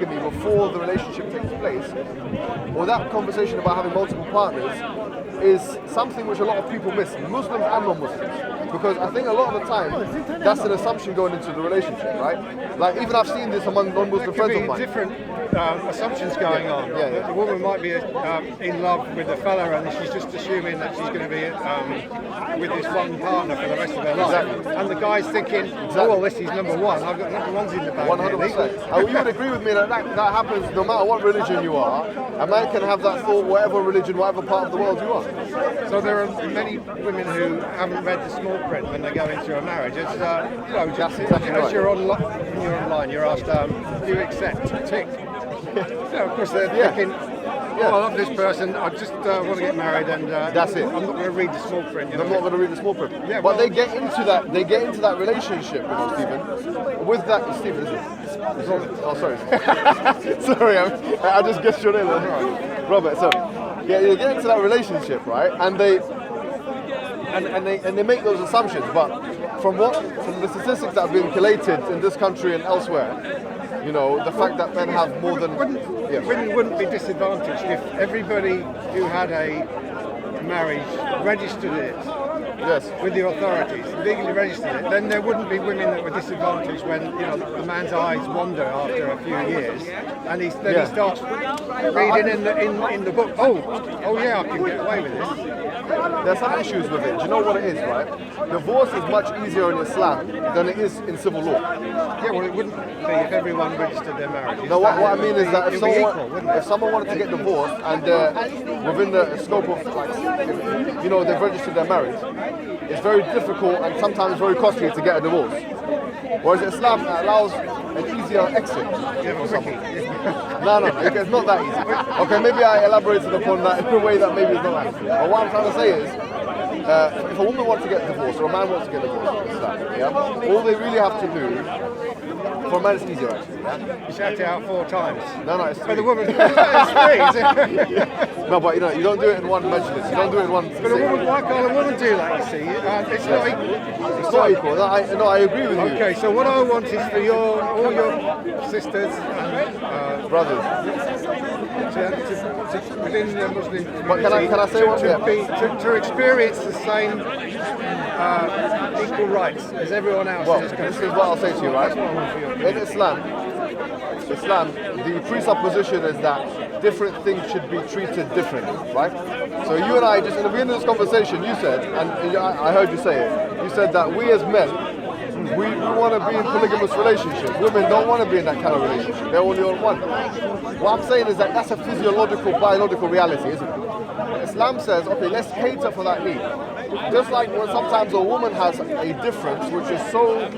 polygamy before the relationship takes place, or that conversation about having multiple partners, is something which a lot of people miss, Muslims and non-Muslims. Because I think a lot of the time, that's an assumption going into the relationship, right? Like, even I've seen this among non-Muslim friends of mine. Different assumptions going on. The woman might be in love with the fella, and she's just assuming that she's going to be with this one partner for the rest of her life. Exactly. And the guy's thinking, oh, well, this is number one. I've got number ones in the bag. 100%. You would agree with me that happens no matter what religion you are. A man can have that thought, whatever religion, whatever part of the world you are. So there are many women who haven't read the small print when they go into a marriage. It's, as you're online, you're asked, do you accept? Tick. Of course, they're thinking, I love this person, I just want to get married, and that's it. I'm not going to read the small print. I'm not going to read the small print. Yeah, but they get into that. They get into that relationship, Stephen. With that, Stephen, is it? Oh, sorry. Sorry, I just guessed your name. Robert. So, you get into that relationship, right? And they make those assumptions. But from the statistics that have been collated in this country and elsewhere, the fact that men have more than... Women wouldn't be disadvantaged if everybody who had a marriage registered it with the authorities, legally registered it. Then there wouldn't be women that were disadvantaged when the man's eyes wander after a few years, and he starts reading in the book. Oh yeah, I can get away with this. There's some issues with it. Do you know what it is, right? Divorce is much easier in Islam than it is in civil law. Yeah, well, it wouldn't be if everyone registered their marriage. No, what I mean is that if someone wanted to get divorced and within the scope of, they've registered their marriage, it's very difficult and sometimes very costly to get a divorce. Whereas Islam allows an easier exit for someone. No, it's not that easy. Okay, maybe I elaborated upon that in a way that maybe it's not that easy. But what I'm trying to say is, if a woman wants to get divorced or a man wants to get divorced in Islam, all they really have to do, for a man it's easier actually. You shout it out 4 times. No, it's 3. For the woman, it's 3. No, but you don't do it in one majlis. You don't do it in one. But a woman, why can't a woman do that? You see, it's not equal. It's not equal. No, I agree with you. Okay, so what I want is for all your sisters and brothers within the Muslim community. But can I say one thing? To experience the same equal rights as everyone else. Well, this is what I'll say to you, right? In Islam, the presupposition is that different things should be treated differently, right? So you and I, just in the beginning of this conversation, you said, and I heard you say it, you said that we as men, we want to be in polygamous relationships. Women don't want to be in that kind of relationship. They only want one. What I'm saying is that that's a physiological, biological reality, isn't it? Islam says, okay, let's cater for that need. Just like when sometimes a woman has a difference which is so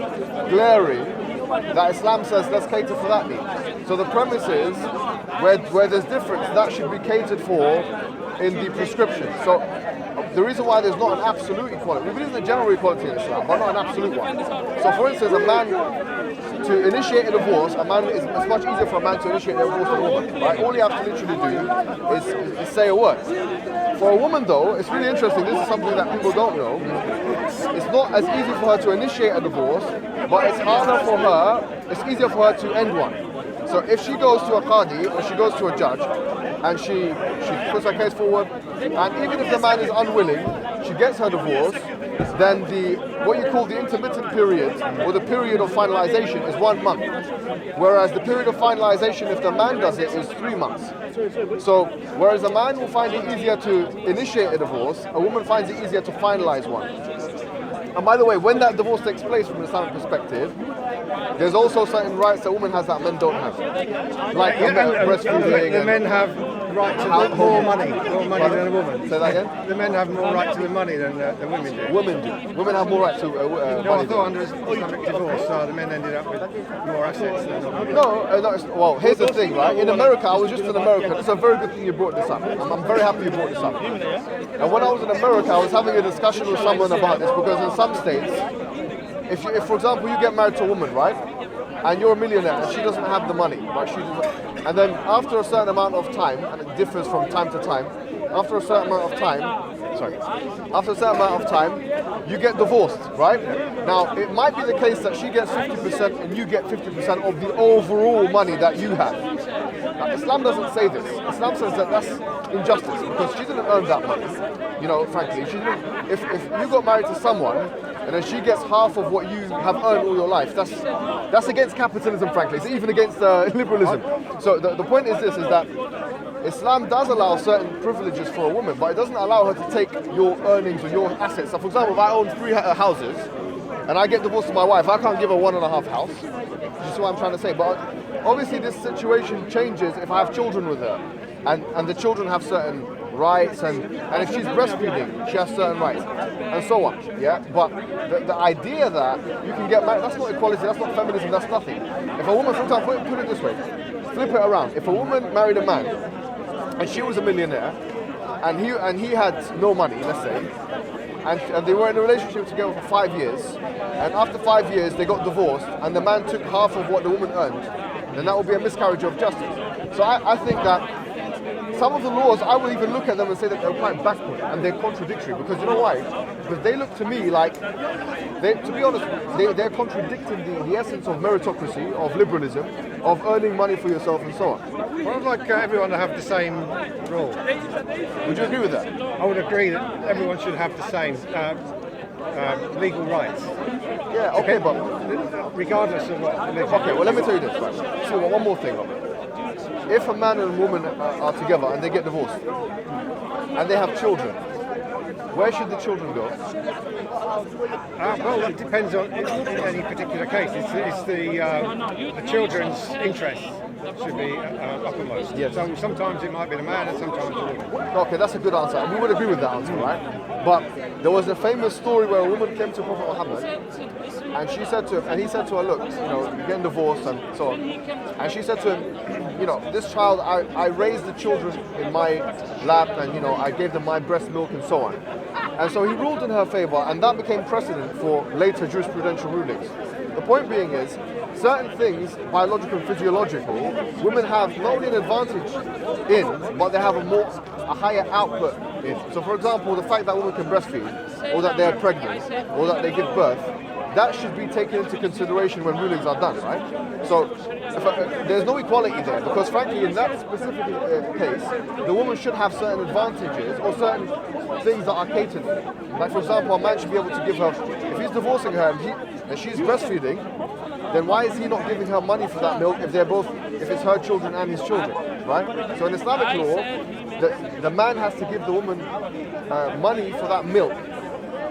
glaring that Islam says, let's cater for that need. So the premise is, where there's difference, that should be catered for in the prescription. So the reason why there's not an absolute equality, we believe in a general equality in Islam, but not an absolute one. So for instance, a man, to initiate a divorce, it's much easier for a man to initiate a divorce than a woman, right? All you have to literally do is say a word. For a woman though, it's really interesting, this is something that people don't know, it's not as easy for her to initiate a divorce, but it's harder for her, it's easier for her to end one. So if she goes to a qadi or she goes to a judge and she puts her case forward, and even if the man is unwilling, she gets her divorce, then what you call the intermittent period or the period of finalization is 1 month. Whereas the period of finalization, if the man does it, is 3 months. So whereas a man will find it easier to initiate a divorce, a woman finds it easier to finalize one. And by the way, when that divorce takes place from an Islamic perspective, there's also certain rights that a woman has that men don't have. Like breastfeeding. The men have right to more money than a woman. Say that again? The men have more right to the money than the women do. Women do. Women have more right to money. I thought under Islamic divorce, the men ended up with more assets than the women. Well, here's the thing, right? In America, I was just in America. It's a very good thing you brought this up. I'm very happy you brought this up. And when I was in America, I was having a discussion with someone about this, because in some states, if for example you get married to a woman, right, and you're a millionaire and she doesn't have the money, right, and then after a certain amount of time, and it differs from time to time, after a certain amount of time, you get divorced, right? Now, it might be the case that she gets 50% and you get 50% of the overall money that you have. Islam doesn't say this. Islam says that that's injustice because she didn't earn that money. You know, frankly, she didn't. If you got married to someone and then she gets half of what you have earned all your life, that's against capitalism, frankly. It's even against liberalism. So the point is this: is that Islam does allow certain privileges for a woman, but it doesn't allow her to take your earnings or your assets. So, for example, if I own 3 houses and I get divorced from my wife, I can't give her 1.5 house. You see what I'm trying to say? But obviously, this situation changes if I have children with her, and the children have certain rights, and if she's breastfeeding, she has certain rights, and so on. Yeah. But the idea that you can get married, that's not equality, that's not feminism, that's nothing. If a woman, for example, put it this way, flip it around. If a woman married a man, and she was a millionaire, and he had no money, let's say, and they were in a relationship together for 5 years, and after 5 years they got divorced, and the man took half of what the woman earned, then that would be a miscarriage of justice. So I think that some of the laws, I would even look at them and say that they're quite backward and they're contradictory, because you know why? Because they look to me like, to be honest, they're contradicting the essence of meritocracy, of liberalism, of earning money for yourself and so on. Well, I'd like everyone to have the same rule. Would you agree with that? I would agree that everyone should have the same legal rights. Yeah, okay, but regardless of what religion. Okay, well, let me tell you this, right? So one more thing, Robert. If a man and a woman are together and they get divorced and they have children, where should the children go? Well, it depends on any particular case. It's the children's interests should be uppermost. Yes. So sometimes it might be the man and sometimes the woman. Okay, that's a good answer. And we would agree with that answer, right? But there was a famous story where a woman came to Prophet Muhammad and she said to him, and he said to her, look, you know, you're getting divorced and so on. And she said to him, you know, this child, I raised the children in my lap and, you know, I gave them my breast milk and so on. And so he ruled in her favor, and that became precedent for later jurisprudential rulings. The point being is, certain things, biological and physiological, women have not only an advantage in, but they have a higher output in. So for example, the fact that women can breastfeed, or that they're pregnant, or that they give birth, that should be taken into consideration when rulings are done, right? So there's no equality there, because frankly, in that specific case, the woman should have certain advantages or certain things that are catered for. Like for example, a man should be able to give her, if he's divorcing her and she's breastfeeding, then why is he not giving her money for that milk if it's her children and his children, right? So in Islamic law, the man has to give the woman money for that milk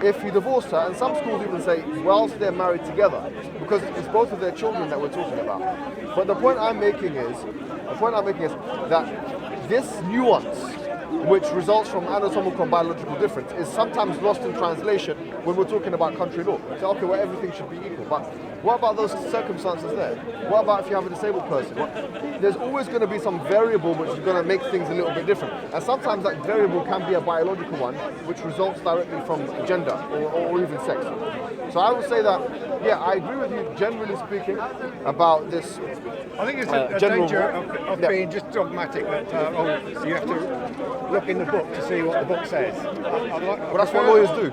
if he divorced her, and some schools even say whilst they're married together, because it's both of their children that we're talking about. But the point I'm making is that this nuance, which results from anatomical and biological difference, is sometimes lost in translation when we're talking about country law. So okay, well, everything should be equal, but what about those circumstances there? What about if you have a disabled person? There's always going to be some variable which is going to make things a little bit different. And sometimes that variable can be a biological one, which results directly from gender or even sex. So I would say that, yeah, I agree with you generally speaking about this. I think it's a danger of being just dogmatic, that you have to look in the book to see what the book says. Well, that's what lawyers do.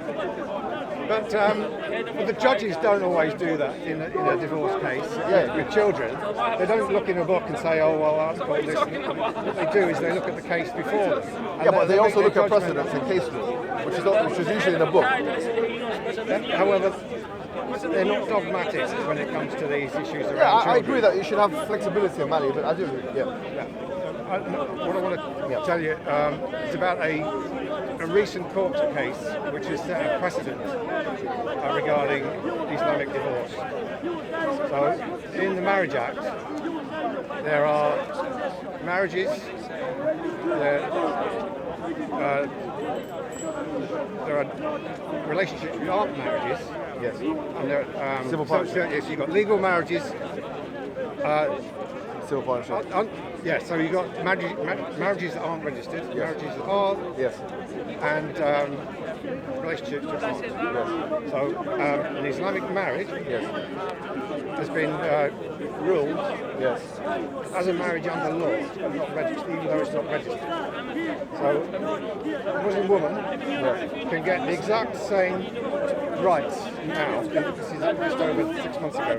But the judges don't always do that in a divorce case with children. They don't look in a book and say, oh, well, that's called this. What they do is they look at the case before them. Yeah, but they also look at precedents and case law, which is usually in a book. However, they're not dogmatic when it comes to these issues around children. I agree that you should have flexibility in money, but I do agree, yeah. What I want to tell you is about a recent court case which has set a precedent regarding Islamic divorce. So, in the Marriage Act, there are marriages, there are relationships which aren't marriages. Yes. And there, civil partnership. Yes, you've got legal marriages. Civil partnership. Yes, so you've got marriages that aren't registered, marriages that are, yes, and relationships that aren't. Yes. So an Islamic marriage has been ruled as a marriage under law, not registered, even though it's not registered. So a Muslim woman can get the exact same rights now. This is just over 6 months ago,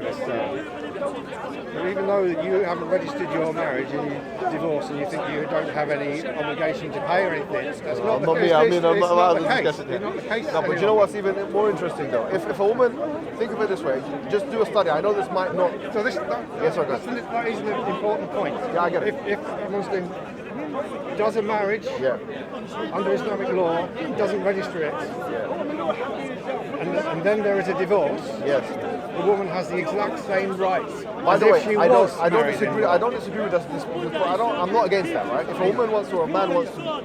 But even though you haven't registered your marriage and you divorce and you think you don't have any obligation to pay or anything, that's not the case. I'm not It's here. not the case. No, but you know what's even more interesting though? If a woman, think of it this way, just do a study. I know this might not. So Yes, sir, go ahead. that is an important point. Yeah, I get it. If a Muslim does a marriage Yeah. under Islamic law, doesn't register it, Yeah. and then there is a divorce, Yes. the woman has the exact same rights By as the if way, she I was don't married disagree. in law. I don't disagree with this. I'm not against that, right? If a woman wants to, or a man wants to